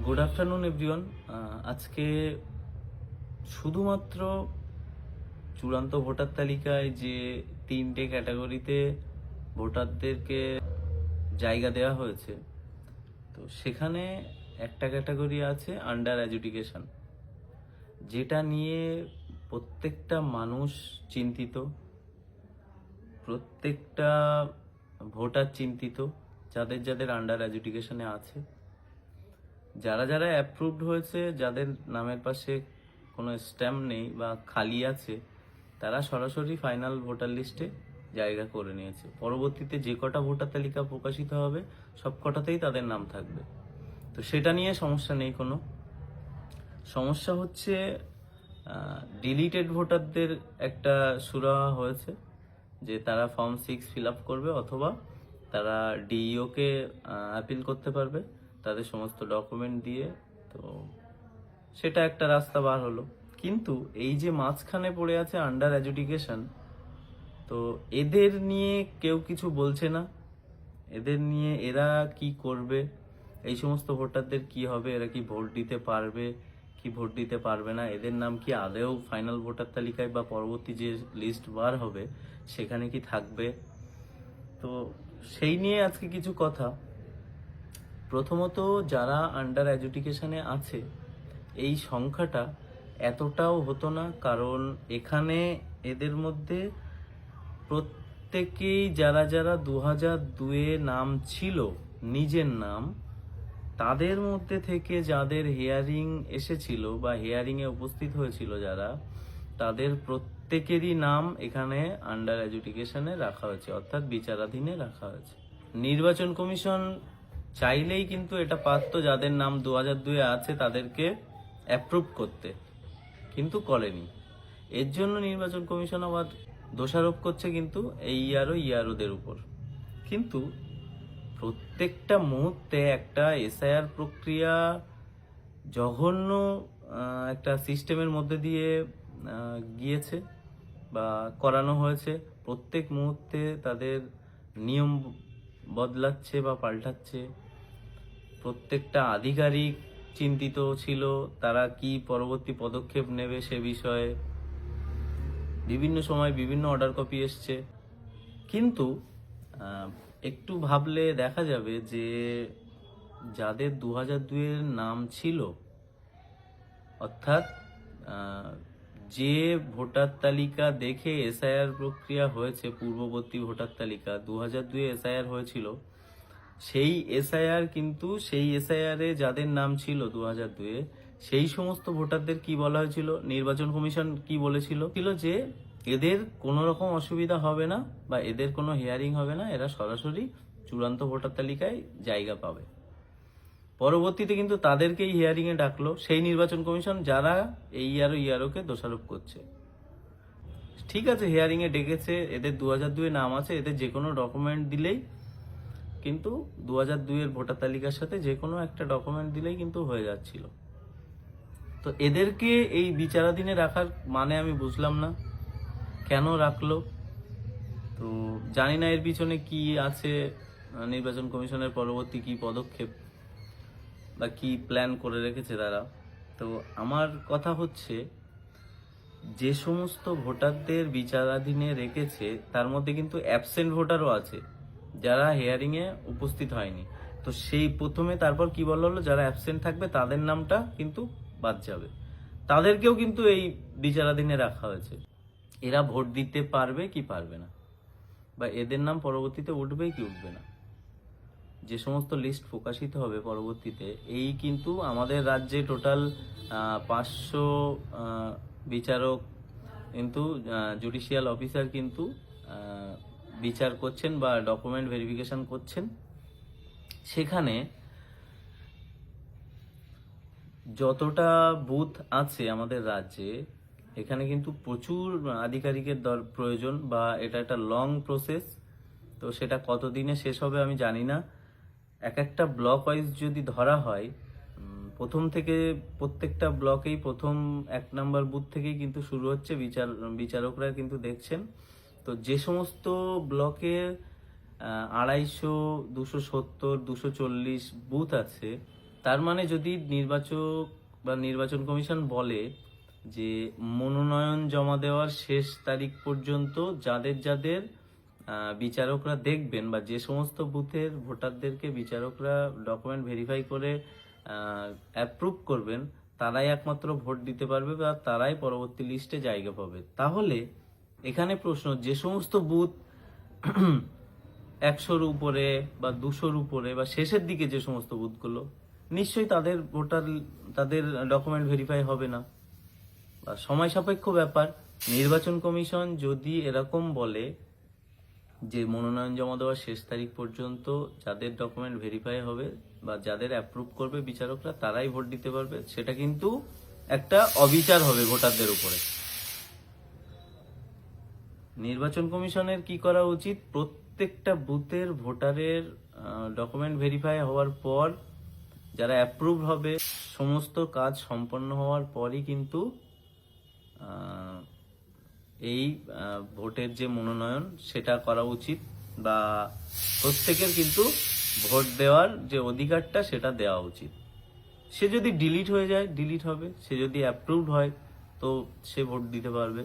Good afternoon everyone. আজকে শুধুমাত্র চূড়ান্ত ভোটার তালিকায় যে তিনটে ক্যাটাগরিতে ভোটারদেরকে জায়গা দেওয়া হয়েছে, তো সেখানে একটা ক্যাটাগরি আছে আন্ডার এডুকেশন, যেটা নিয়ে প্রত্যেকটা মানুষ চিন্তিত, প্রত্যেকটা ভোটার চিন্তিত, যাদের যাদের আন্ডার এডুকেশনে আছে। যারা যারা অ্যাপ্রুভড হয়েছে, যাদের নামের পাশে কোনো স্ট্যাম্প নেই বা খালি আছে, তারা সরাসরি ফাইনাল ভোটার লিস্টে জায়গা করে নিয়েছে। পরবর্তীতে যে কটা ভোটার তালিকা প্রকাশিত হবে সব কটাতেই তাদের নাম থাকবে। তো সেটা নিয়ে সমস্যা নেই কোনো। সমস্যা হচ্ছে ডিলিটেড ভোটারদের একটা সুরাহা হয়েছে যে তারা ফর্ম 6 ফিল আপ করবে, অথবা তারা ডিইওকে অ্যাপিল করতে পারবে তাদের সমস্ত ডকুমেন্ট দিয়ে। তো সেটা একটা রাস্তা বার হলো। কিন্তু এই যে মাঝখানে পড়ে আছে আন্ডার এডুকেশন, তো এদের নিয়ে কেউ কিছু বলছে না। এদের নিয়ে এরা কি করবে, এই সমস্ত ভোটারদের কি হবে, এরা কি ভোট দিতে পারবে কি ভোট দিতে পারবে না, এদের নাম কি আদৌ ফাইনাল ভোটার তালিকায় বা পরবর্তী যে লিস্ট বার হবে সেখানে কি থাকবে। তো সেই নিয়ে আজকে কিছু কথা। প্রথমত, যারা আন্ডার এডুকেশনে আছে এই সংখ্যাটা এতটাও হতো না, কারণ এখানে এদের মধ্যে প্রত্যেকেই যারা যারা 2002-এ নাম ছিল নিজের নাম, তাদের মধ্যে থেকে যাদের হিয়ারিং এসেছিল বা হিয়ারিংয়ে উপস্থিত হয়েছিল যারা, তাদের প্রত্যেকেরই নাম এখানে আন্ডার এডুকেশনে রাখা হয়েছে, অর্থাৎ বিচারাধীনে রাখা হয়েছে। নির্বাচন কমিশন চাইলেই কিন্তু এটা পারতো যাদের নাম 2002-এ আছে তাদেরকে অ্যাপ্রুভ করতে, কিন্তু করেনি। এর জন্য নির্বাচন কমিশন আবার দোষারোপ করছে কিন্তু এই ইয়ারোদের উপর। কিন্তু প্রত্যেকটা মুহূর্তে একটা এসআইআর প্রক্রিয়া জঘন্য একটা সিস্টেমের মধ্যে দিয়ে গিয়েছে বা করানো হয়েছে। প্রত্যেক মুহূর্তে তাদের নিয়ম বদলাচ্ছে বা পাল্টাচ্ছে। প্রত্যেকটা আধিকারিক চিন্তিত ছিল তারা কি পরবর্তী পদক্ষেপ নেবে সে বিষয়ে। বিভিন্ন সময় বিভিন্ন অর্ডার কপি এসছে, কিন্তু একটু ভাবলে দেখা যাবে যে যাদের 2002-এর নাম ছিল, অর্থাৎ যে ভোটার তালিকা দেখে এসআইআর প্রক্রিয়া হয়েছে, পূর্ববর্তী ভোটার তালিকা 2002-এ এসআইআর হয়েছিল, সেই এসআইআর কিন্তু সেই এসআইআরে যাদের নাম ছিল 2002-এ, সেই সমস্ত ভোটারদের কি বলা হয়েছিল, নির্বাচন কমিশন কি বলেছিল যে এদের কোনো রকম অসুবিধা হবে না বা এদের কোনো হিয়ারিং হবে না, এরা সরাসরি চূড়ান্ত ভোটার তালিকায় জায়গা পাবে। পরবর্তীতে কিন্তু তাদেরকেই হিয়ারিং এ ডাকলো সেই নির্বাচন কমিশন যারা এই ইয়ারোকে দোষারোপ করছে। ঠিক আছে, হিয়ারিং এ ডেকেছে, এদের 2002-এ নাম আছে, এদের যে কোনো ডকুমেন্ট দিলেই কিন্তু 2002-এর ভোটার তালিকার সাথে যে কোনো একটা ডকুমেন্ট দিলেই কিন্তু হয়ে যাচ্ছিল। তো এদেরকে এই বিচারাধীনে রাখার মানে আমি বুঝলাম না কেন রাখলো। তো জানি না এর পিছনে কি আছে, নির্বাচন কমিশনের পরবর্তী কি পদক্ষেপ বা কি প্ল্যান করে রেখেছে তারা। তো আমার কথা হচ্ছে, যে সমস্ত ভোটারদের বিচারাধীনে রেখেছে তার মধ্যে কিন্তু অ্যাবসেন্ট ভোটারও আছে, যারা হিয়ারিং এ উপস্থিত হয়নি। তো সেই প্রথমে তারপর কি বলা হলো, যারা অ্যাবসেন্ট থাকবে তাদের নামটা কিন্তু বাদ যাবে, তাদেরকেও কিন্তু এই বিচারাধীনে রাখা হয়েছে। এরা ভোট দিতে পারবে কি পারবে না, বা এদের নাম পরবর্তীতে উঠবে কি উঠবে না, যে সমস্ত লিস্ট প্রকাশিত হবে পরবর্তীতে। এই কিন্তু আমাদের রাজ্যে টোটাল 500 বিচারক কিন্তু জুডিশিয়াল অফিসার কিন্তু বিচার করছেন বা ডকুমেন্ট ভেরিফিকেশন করছেন। সেখানে যতটা বুথ আছে আমাদের রাজ্যে, এখানে কিন্তু প্রচুর আধিকারিকের প্রয়োজন, বা এটা একটা লং প্রসেস। তো সেটা কতদিনে শেষ হবে আমি জানি না। এক একটা ব্লক ওয়াইজ যদি ধরা হয়, প্রথম থেকে প্রত্যেকটা ব্লকেই প্রথম 1 নম্বর বুথ থেকেই কিন্তু শুরু হচ্ছে বিচারকরা কিন্তু দেখছেন। তো যে সমস্ত ব্লকে 250, 270, 240 বুথ আছে, তার মানে যদি নির্বাচক বা নির্বাচন কমিশন বলে যে মনোনয়ন জমা দেওয়ার শেষ তারিখ পর্যন্ত যাদের যাদের বিচারকরা দেখবেন, বা যে সমস্ত বুথের ভোটারদেরকে বিচারকরা ডকুমেন্ট ভেরিফাই করে অ্যাপ্রুভ করবেন, তারাই একমাত্র ভোট দিতে পারবে বা তারাই পরবর্তী লিস্টে জায়গা পাবে। তাহলে এখানে প্রশ্ন, যে সমস্ত বুথ 100-র উপরে বা 200-র উপরে বা শেষের দিকে যে সমস্ত বুথগুলো, নিশ্চয়ই তাদের তাদের ডকুমেন্ট ভেরিফাই হবে না, বা সময় সাপেক্ষ ব্যাপার। নির্বাচন কমিশন যদি এরকম বলে যে মনোনয়ন জমা দেওয়ার শেষ তারিখ পর্যন্ত যাদের ডকুমেন্ট ভেরিফাই হবে বা যাদের অ্যাপ্রুভ করবে বিচারকরা, তারাই ভোট দিতে পারবে, সেটা কিন্তু একটা অবিচার হবে ভোটারদের উপরে। নির্বাচন কমিশনের কি করা উচিত, প্রত্যেকটা বুথের ভোটারের ডকুমেন্ট ভেরিফাই হওয়ার পর, যারা অ্যাপ্রুভ হবে, সমস্ত কাজ সম্পন্ন হওয়ার পরই কিন্তু এই ভোটের যে মনোনয়ন সেটা করা উচিত, বা প্রত্যেকের কিন্তু ভোট দেওয়ার যে অধিকারটা সেটা দেওয়া উচিত। সে যদি ডিলিট হয়ে যায় ডিলিট হবে, সে যদি অ্যাপ্রুভড হয় তো সে ভোট দিতে পারবে।